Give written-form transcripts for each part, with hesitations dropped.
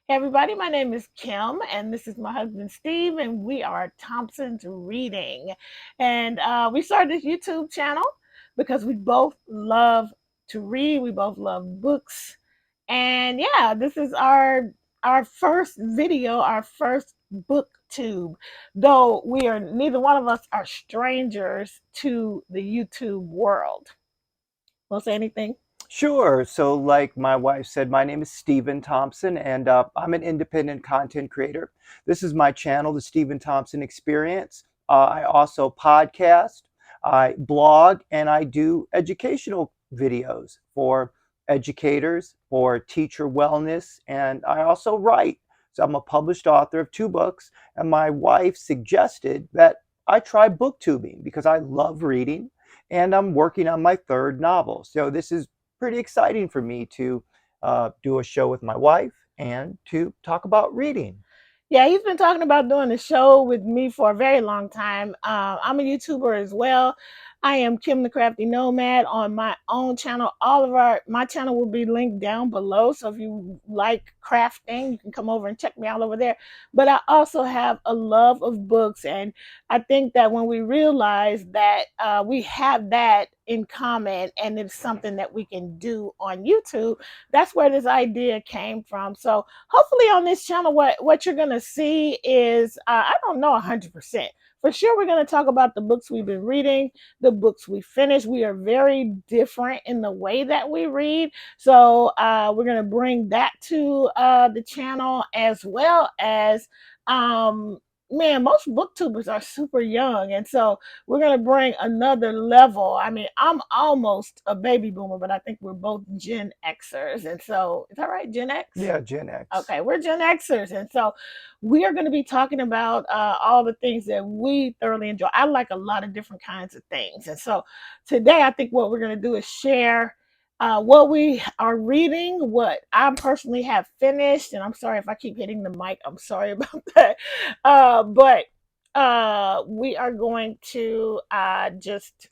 Hey everybody, my name is Kim, and this is my husband Steve, and we are Thompson's Reading. And we started this YouTube channel because we both love to read, we both love books, and yeah, this is our first video, our first booktube. Though we are neither one of us are strangers to the YouTube world. Want to say anything? Sure. So, like my wife said, my name is Stephen Thompson, and I'm an independent content creator. This is my channel, The Stephen Thompson Experience. I also podcast, I blog, and I do educational videos for educators, for teacher wellness, and I also write. So, I'm a published author of two books, and my wife suggested that I try booktubing because I love reading and I'm working on my third novel. So this is pretty exciting for me to do a show with my wife and to talk about reading. Yeah, he's been talking about doing the show with me for a very long time. I'm a YouTuber as well. I am Kim the Crafty Nomad on my own channel. All of my channel will be linked down below. So if you like crafting, you can come over and check me out over there. But I also have a love of books, and I think that when we realize that we have that in common, and it's something that we can do on YouTube, that's where this idea came from. So hopefully on this channel, what you're gonna see is I don't know 100%. For sure, we're going to talk about the books we've been reading, the books we finished. We are very different in the way that we read. So we're going to bring that to the channel, as well as man, most booktubers are super young, and so we're going to bring another level. I mean, I'm almost a baby boomer, but I think we're both Gen Xers, and so is that right, Gen X? Yeah, Gen X. Okay, we're Gen Xers, and so we are going to be talking about all the things that we thoroughly enjoy. I like a lot of different kinds of things, and so today I think what we're going to do is share what we are reading, what I personally have finished, and I'm sorry if I keep hitting the mic. I'm sorry about that, but we are going to just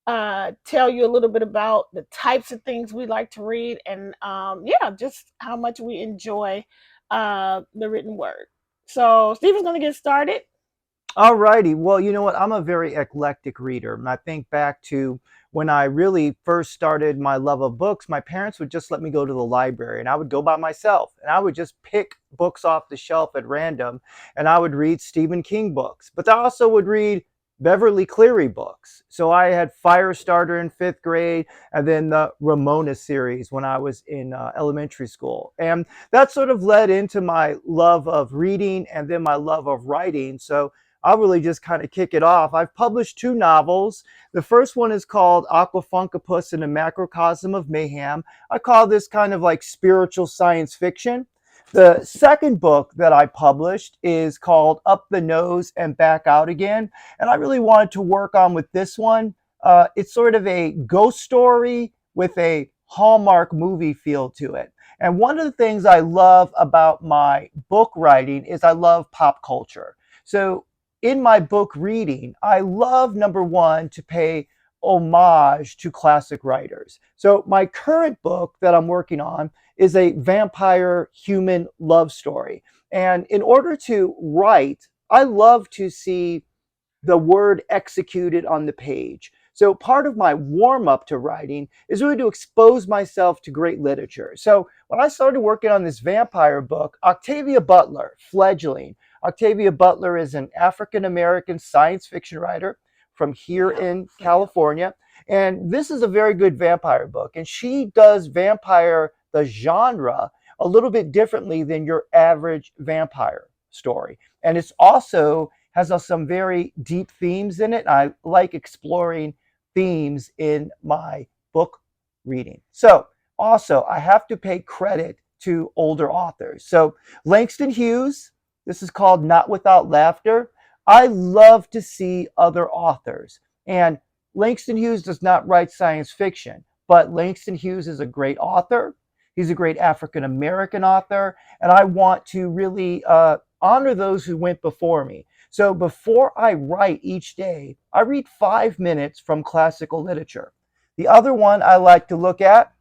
tell you a little bit about the types of things we like to read, and yeah, just how much we enjoy the written word. So Stephen's going to get started. All righty. Well, you know what? I'm a very eclectic reader. And I think back to when I really first started my love of books, my parents would just let me go to the library and I would go by myself and I would just pick books off the shelf at random and I would read Stephen King books. But I also would read Beverly Cleary books. So I had Firestarter in fifth grade and then the Ramona series when I was in elementary school. And that sort of led into my love of reading and then my love of writing. So I'll really just kind of kick it off. I've published two novels. The first one is called Aquafunkapus in a Macrocosm of Mayhem. I call this kind of like spiritual science fiction. The second book that I published is called Up the Nose and Back Out Again. And I really wanted to work on with this one. It's sort of a ghost story with a Hallmark movie feel to it. And one of the things I love about my book writing is I love pop culture. So in my book reading, I love number one to pay homage to classic writers. So my current book that I'm working on is a vampire human love story. And in order to write, I love to see the word executed on the page. So part of my warm up to writing is really to expose myself to great literature. So when I started working on this vampire book, Octavia Butler, fledgling. Octavia Butler is an African American science fiction writer from here in California. And this is a very good vampire book. And she does vampire, the genre, a little bit differently than your average vampire story. And it's also has some very deep themes in it. I like exploring themes in my book reading. So also, I have to pay credit to older authors. So Langston Hughes, this is called Not Without Laughter. I love to see other authors. And Langston Hughes does not write science fiction, but Langston Hughes is a great author. He's a great African American author. And I want to really honor those who went before me. So before I write each day, I read 5 minutes from classical literature. The other one I like to look at,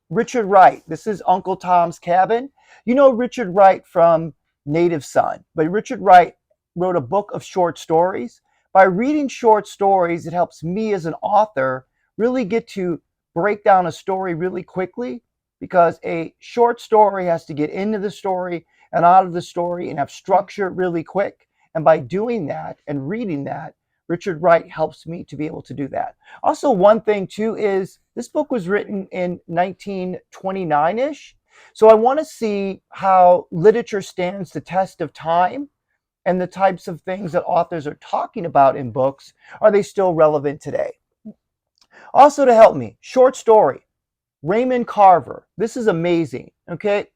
Richard Wright. This is Uncle Tom's Cabin. You know Richard Wright from Native Son, but Richard Wright wrote a book of short stories. By reading short stories, it helps me as an author really get to break down a story really quickly because a short story has to get into the story and out of the story and have structure really quick. And by doing that and reading that, Richard Wright helps me to be able to do that. Also, one thing too is this book was written in 1929 ish. So I want to see how literature stands the test of time and the types of things that authors are talking about in books. Are they still relevant today? Also, to help me, short story, Raymond Carver. This is amazing. Okay.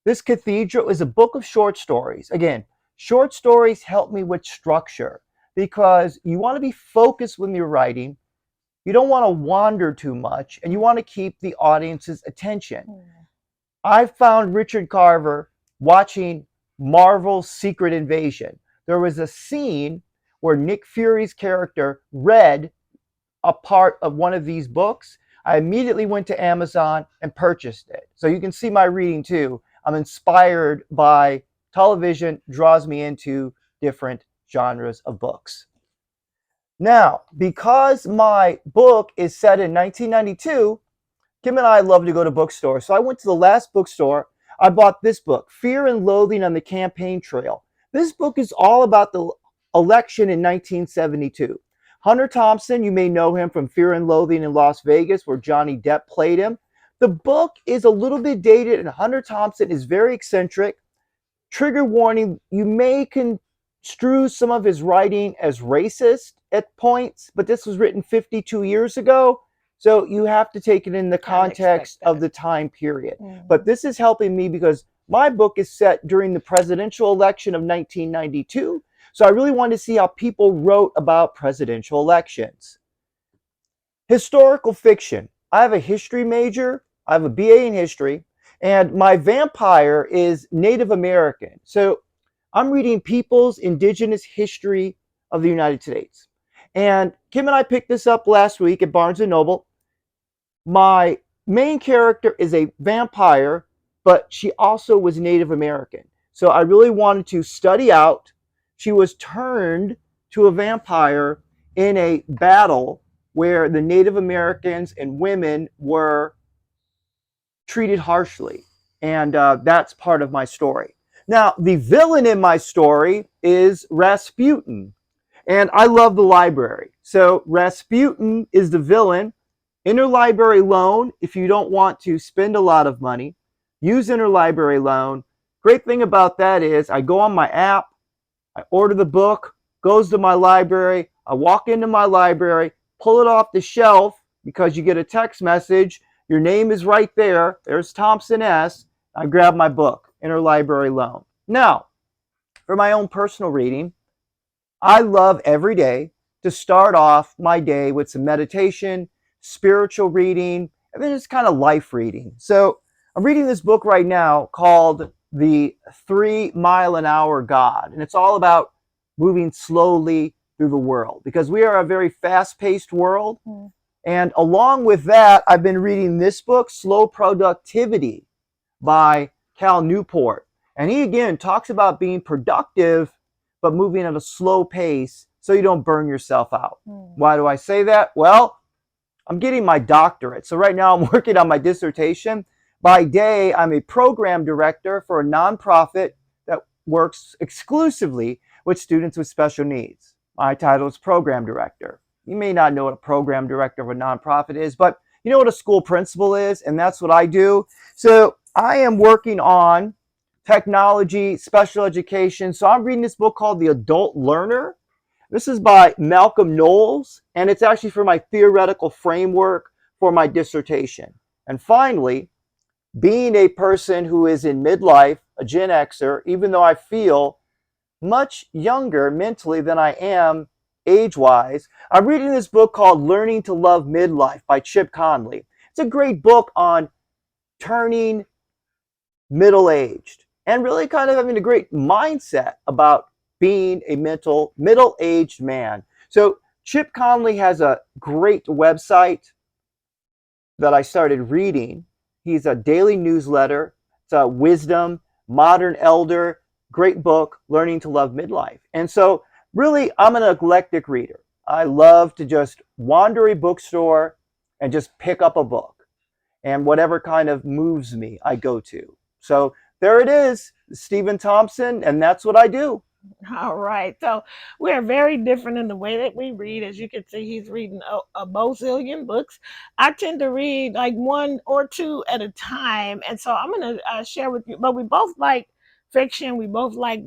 This Cathedral is a book of short stories. Again, short stories help me with structure because you want to be focused when you're writing. You don't want to wander too much and you want to keep the audience's attention. I found Richard Carver watching Marvel's Secret Invasion. There was a scene where Nick Fury's character read a part of one of these books. I immediately went to Amazon and purchased it. So you can see my reading too. I'm inspired by television, draws me into different genres of books. Now, because my book is set in 1992, Kim and I love to go to bookstores. So I went to the last bookstore. I bought this book, Fear and Loathing on the Campaign Trail. This book is all about the election in 1972. Hunter Thompson, you may know him from Fear and Loathing in Las Vegas, where Johnny Depp played him. The book is a little bit dated, and Hunter Thompson is very eccentric. Trigger warning, you may construe some of his writing as racist at points, but this was written 52 years ago. So you have to take it in the context of the time period. But this is helping me because my book is set during the presidential election of 1992. So I really wanted to see how people wrote about presidential elections. Historical fiction. I have a history major. I have a BA in history. And my vampire is Native American. So I'm reading People's Indigenous History of the United States. And Kim and I picked this up last week at Barnes & Noble. My main character is a vampire, but she also was Native American. So I really wanted to study out. She was turned to a vampire in a battle where the Native Americans and women were treated harshly. And that's part of my story. Now, the villain in my story is Rasputin. And I love the library. So Rasputin is the villain. Interlibrary loan, if you don't want to spend a lot of money, use interlibrary loan. Great thing about that is I go on my app, I order the book, goes to my library, I walk into my library, pull it off the shelf because you get a text message, your name is right there, there's Thompson S. I grab my book, interlibrary loan. Now, for my own personal reading, I love every day to start off my day with some meditation, spiritual reading, and then just kind of life reading. So I'm reading this book right now called The 3 Mile an Hour God. And it's all about moving slowly through the world because we are a very fast-paced world. And along with that, I've been reading this book, Slow Productivity by Cal Newport. And he again talks about being productive, but moving at a slow pace so you don't burn yourself out. Why do I say that? Well, I'm getting my doctorate. So right now I'm working on my dissertation. By day, I'm a program director for a nonprofit that works exclusively with students with special needs. My title is program director. You may not know what a program director of a nonprofit is, but you know what a school principal is, and that's what I do. So I am working on technology, special education. So I'm reading this book called The Adult Learner. This is by Malcolm Knowles, and it's actually for my theoretical framework for my dissertation. And finally, being a person who is in midlife, a Gen Xer, even though I feel much younger mentally than I am age-wise, I'm reading this book called Learning to Love Midlife by Chip Conley. It's a great book on turning middle-aged and really kind of having a great mindset about being a middle-aged man. So Chip Conley has a great website that I started reading. He's a daily newsletter, It's wisdom, modern elder, great book, Learning to Love Midlife. And so, really, I'm an eclectic reader. I love to just wander a bookstore and just pick up a book. And whatever kind of moves me, I go to. So there it is, Stephen Thompson, and that's what I do. All right. So we're very different in the way that we read. As you can see, he's reading a bazillion books. I tend to read like one or two at a time. And so I'm going to share with you, but we both like fiction. We both like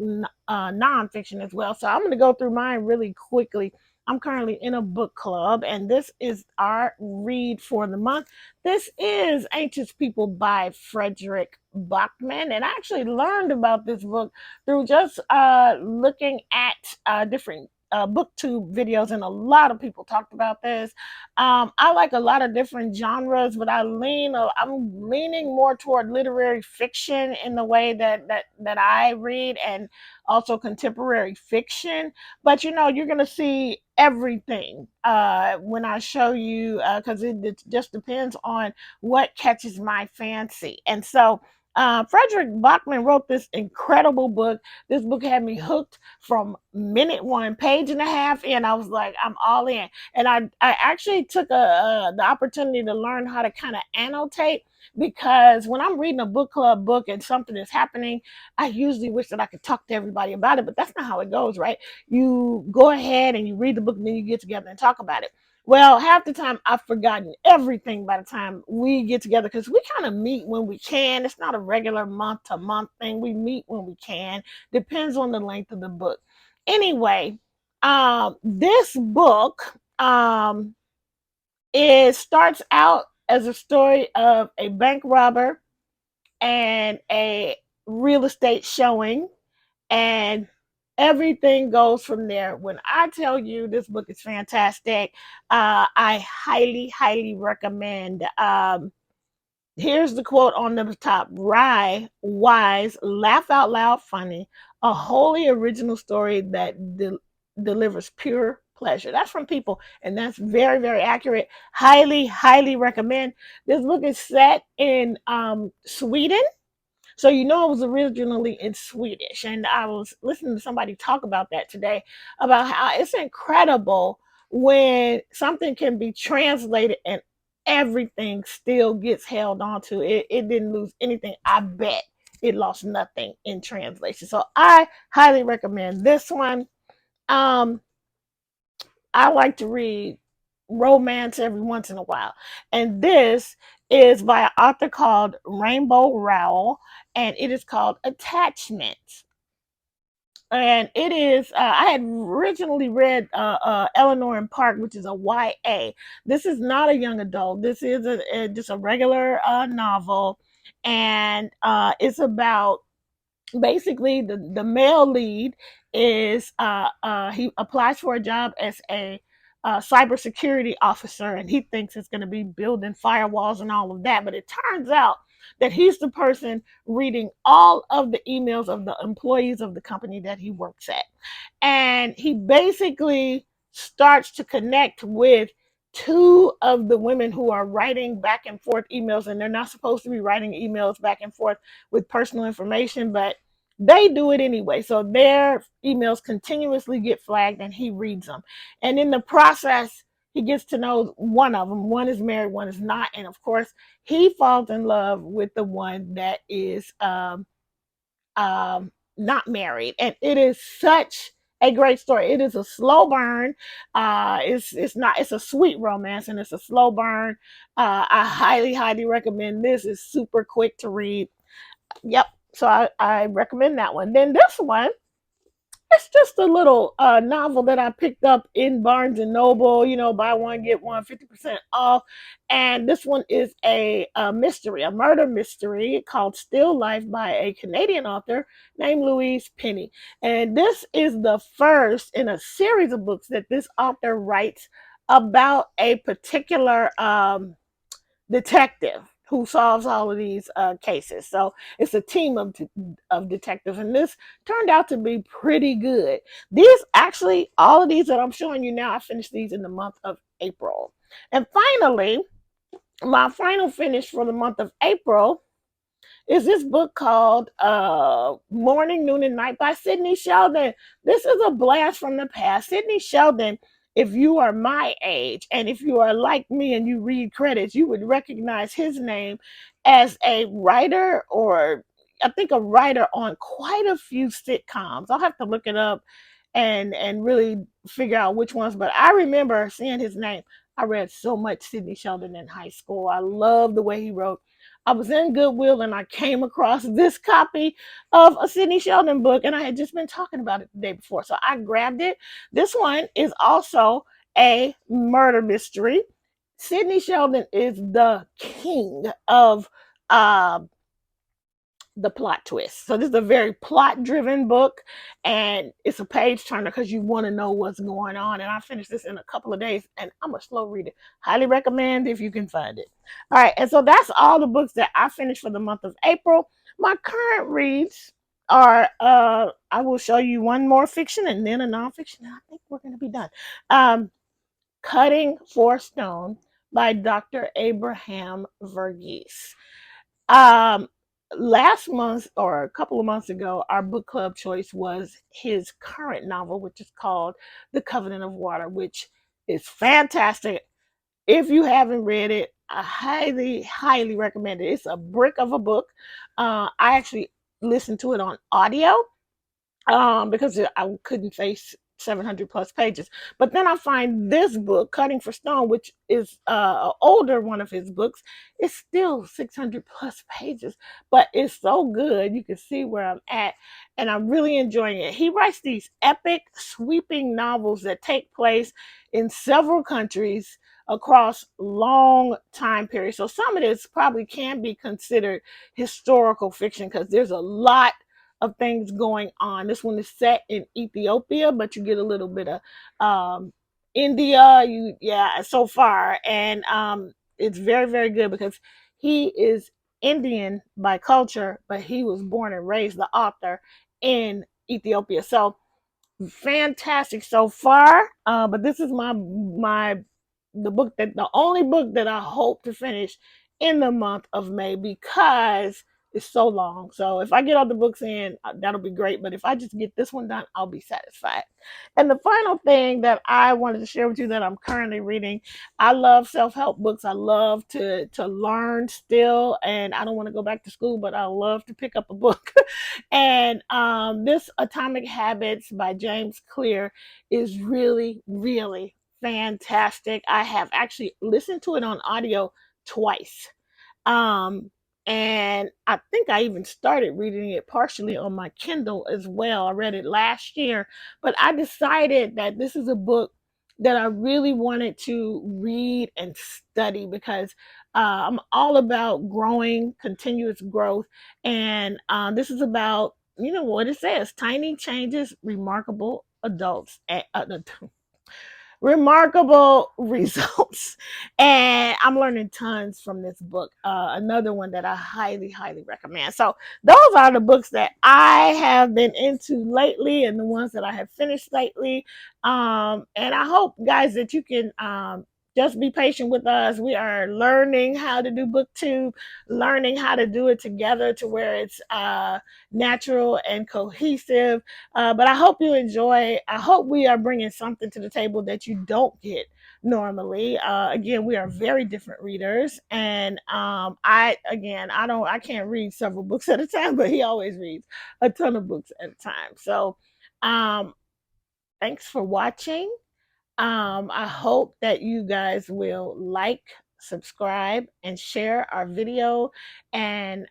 nonfiction as well. So I'm going to go through mine really quickly. I'm currently in a book club, and this is our read for the month. This is Anxious People by Frederick Bachman. And I actually learned about this book through just looking at different booktube videos, and a lot of people talked about this. I like a lot of different genres, but I'm leaning more toward literary fiction in the way that I read, and also contemporary fiction. But you're gonna see everything when I show you, because it just depends on what catches my fancy. And so Frederick Bachman wrote this incredible book. This book had me hooked from minute one, page and a half in. I was like, I'm all in. And I actually took the opportunity to learn how to kind of annotate, because when I'm reading a book club book and something is happening, I usually wish that I could talk to everybody about it, but that's not how it goes, right? You go ahead and you read the book, and then you get together and talk about it. Well, half the time I've forgotten everything by the time we get together, because we kind of meet when we can. It's not a regular month to month thing. We meet when we can. Depends on the length of the book. Anyway, this book it starts out as a story of a bank robber and a real estate showing, and everything goes from there. When I tell you this book is fantastic, I highly recommend. Here's the quote on the top: "Wry, wise, laugh out loud, funny, a wholly original story that delivers pure pleasure." That's from People, and that's very accurate. Highly recommend. This book is set in Sweden, so it was originally in Swedish, and I was listening to somebody talk about that today, about how it's incredible when something can be translated and everything still gets held on to. It didn't lose anything. I bet it lost nothing in translation. So I highly recommend this one. Um, I like to read romance every once in a while. And this is by an author called Rainbow Rowell, and it is called Attachment. And it is, I had originally read Eleanor and Park, which is a YA. This is not a young adult. This is just a regular novel. And it's about, basically, the male lead is he applies for a job as a cybersecurity officer, and he thinks it's going to be building firewalls and all of that, but it turns out that he's the person reading all of the emails of the employees of the company that he works at, and he basically starts to connect with two of the women who are writing back and forth emails, and they're not supposed to be writing emails back and forth with personal information, but they do it anyway. So their emails continuously get flagged, and he reads them. And in the process, he gets to know one of them. One is married, one is not. And of course, he falls in love with the one that is not married. And it is such a great story. It is a slow burn. It's not, it's a sweet romance, and it's a slow burn. I highly recommend this. It's super quick to read. Yep. So I recommend that one. Then this one, it's just a little novel that I picked up in Barnes and Noble. Buy one get one 50% off. And this one is a mystery, a murder mystery called Still Life by a Canadian author named Louise Penny. And this is the first in a series of books that this author writes about a particular detective who solves all of these cases. So it's a team of detectives, and this turned out to be pretty good. These actually, all of these that I'm showing you now, I finished these in the month of April. And finally, my final finish for the month of April is this book called Morning, Noon, and Night by Sidney Sheldon. This is a blast from the past. Sidney Sheldon, if you are my age and if you are like me and you read credits, you would recognize his name as a writer, or I think a writer on quite a few sitcoms. I'll have to look it up and really figure out which ones. But I remember seeing his name. I read so much Sidney Sheldon in high school. I loved the way he wrote. I was in Goodwill and I came across this copy of a Sidney Sheldon book, and I had just been talking about it the day before. So I grabbed it. This one is also a murder mystery. Sidney Sheldon is the king of uh, the plot twist. So this is a very plot driven book, and it's a page turner because you want to know what's going on. And I finished this in a couple of days, and I'm a slow reader. Highly recommend if you can find it. All right, and so that's all the books that I finished for the month of April. My current reads are I will show you one more fiction and then a nonfiction, and I think we're gonna be done. Um, Cutting for Stone by Dr. Abraham Verghese. Um, Last month or a couple of months ago, our book club choice was his current novel, which is called The Covenant of Water, which is fantastic. If you haven't read it, I highly, highly recommend it. It's a brick of a book. I actually listened to it on audio because I couldn't face 700 plus pages. But then I find this book, Cutting for Stone, which is an older one of his books. It's still 600 plus pages, but it's so good. You can see where I'm at, and I'm really enjoying it. He writes these epic, sweeping novels that take place in several countries across long time periods. So some of this probably can be considered historical fiction because there's a lot of things going on. This one is set in Ethiopia, but you get a little bit of India. You yeah, so far, and it's very very good because he is Indian by culture, but he was born and raised the author in Ethiopia. So fantastic so far. But this is the only book that I hope to finish in the month of May because it's so long. So if I get other books in, that'll be great. But if I just get this one done, I'll be satisfied. And the final thing that I wanted to share with you that I'm currently reading, I love self-help books. I love to learn still, and I don't want to go back to school, but I love to pick up a book. And this Atomic Habits by James Clear is really, really fantastic. I have actually listened to it on audio twice. Um, and I think I even started reading it partially on my Kindle as well. I read it last year, but I decided that this is a book that I really wanted to read and study because I'm all about growing, continuous growth. And this is about, you know what it says, tiny changes, remarkable adults, remarkable results. And I'm learning tons from this book. Another one that I highly, highly recommend. So those are the books that I have been into lately and the ones that I have finished lately. And I hope, guys, that you can just be patient with us. We are learning how to do booktube, learning how to do it together to where it's natural and cohesive. But I hope you enjoy. I hope we are bringing something to the table that you don't get normally. Again, we are very different readers, and I can't read several books at a time, but he always reads a ton of books at a time. So, um, thanks for watching. I hope that you guys will like, subscribe, and share our video and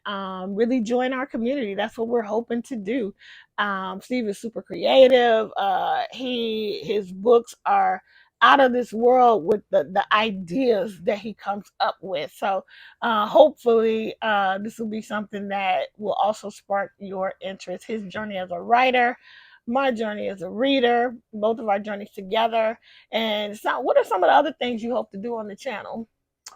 really join our community. That's what we're hoping to do. Steve is super creative. His books are out of this world with the ideas that he comes up with. So hopefully this will be something that will also spark your interest. His journey as a writer, my journey as a reader, both of our journeys together. And so, what are some of the other things you hope to do on the channel?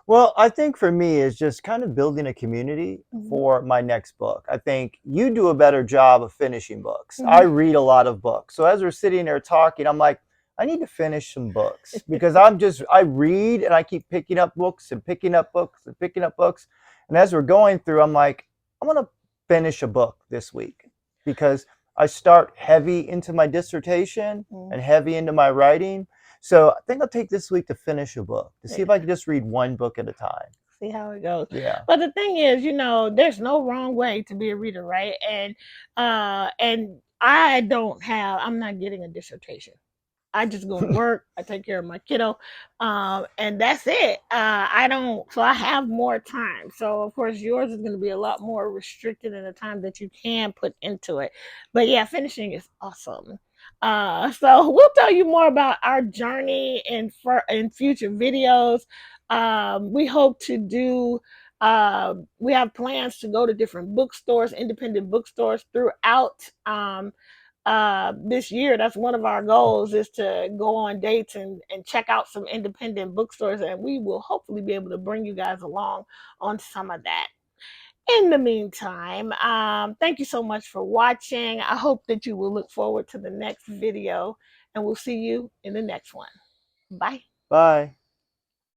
Well, I think for me is just kind of building a community Mhm. for my next book. I think you do a better job of finishing books. I Mhm. read a lot of books. So as we're sitting there talking, I'm like, I need to finish some books because I read and I keep picking up books and picking up books and picking up books. And as we're going through, I'm like, I'm going to finish a book this week because I start heavy into my dissertation Mm, and heavy into my writing. So I think I'll take this week to finish a book, to see if yeah. I can just read one book at a time. See how it goes. Yeah. But the thing is, there's no wrong way to be a reader, right? And I'm not getting a dissertation. I just go to work, I take care of my kiddo, and that's it. I don't, so I have more time. So of course yours is going to be a lot more restricted in the time that you can put into it. But yeah, finishing is awesome. So we'll tell you more about our journey in future videos. We hope to do. We have plans to go to different bookstores, independent bookstores throughout. This year, that's one of our goals, is to go on dates and check out some independent bookstores, and we will hopefully be able to bring you guys along on some of that. In the meantime, thank you so much for watching. I hope that you will look forward to the next video, and we'll see you in the next one. Bye. Bye.